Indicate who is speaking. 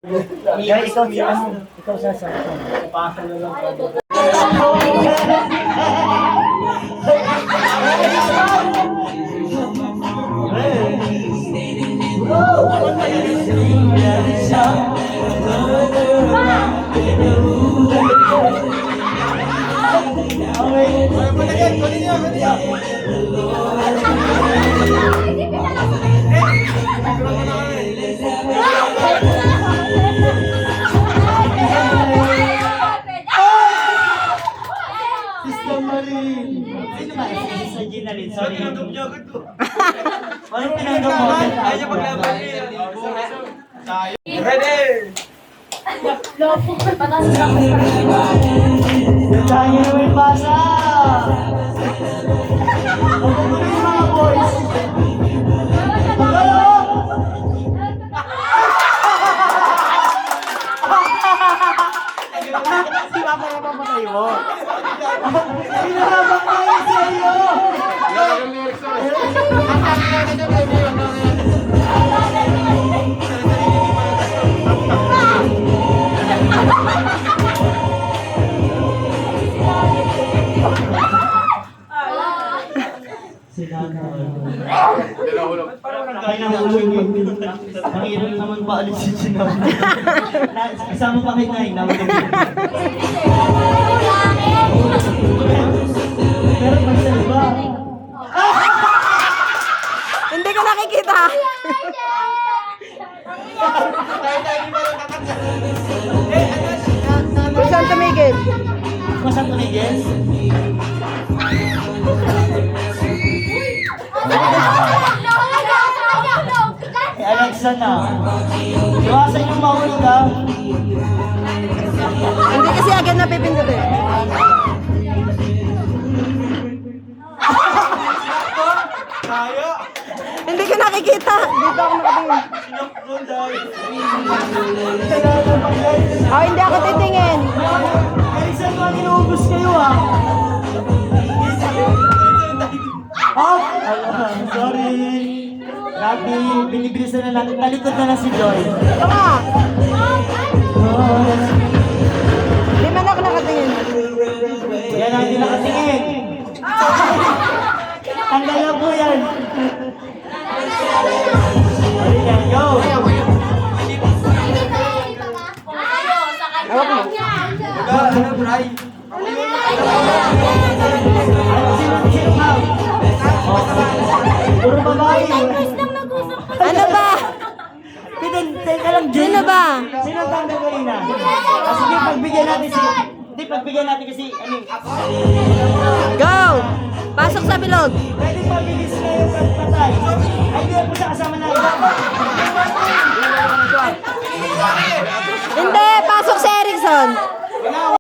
Speaker 1: Guys, ikaw sa pasa na lang.
Speaker 2: Sorry, tinanggap niya agad ko.
Speaker 1: Anong tinanggap mo?
Speaker 2: Ayaw niya maglaban niya. Tayo. Ready!
Speaker 1: Tayo na may pasa! Pagkaguloy yung mga boys! Pagkalo! Si Papa na pamatay mo. Hinahabang ko yun sa iyo! Kaya na ulo yung ang hirap naman paalis si Sinabi. Isama pa kay Nay. Pero magsalba.
Speaker 3: Hindi ko nakikita. Kung saan tumigil?
Speaker 1: Kung saan tumigil? Alexa na. Iwasan yung mahulog ha.
Speaker 3: Hindi kasi agad napipindot eh.
Speaker 2: Tayo!
Speaker 3: Hindi ko nakikita. Dito ako nakatingin. Oh, hindi ako titingin.
Speaker 1: Alexa, mga inuubos kayo ha. Oh, sorry. Grabe, binibilisan na natin. Talikod na si Joy.
Speaker 3: Baka. Hindi man ako nakatingin.
Speaker 1: Yan ang hindi nakatingin. Tanggal na po yan. Ayan, go.
Speaker 3: Awak mo.
Speaker 2: Ano, Bray?
Speaker 1: Puro babae.
Speaker 3: Ano ba?
Speaker 1: Teka lang, Jay.
Speaker 3: Sino ba?
Speaker 1: Sino ang tanggal kanina? Sige, pagbigyan natin si... Hindi, pagbigyan natin kasi... Ano,
Speaker 3: Go! Pasok sa bilog.
Speaker 1: pwede pabilis na yung pagpatay. Ay, hindi po siya kasama na iba.
Speaker 3: Hindi, pasok si Erickson.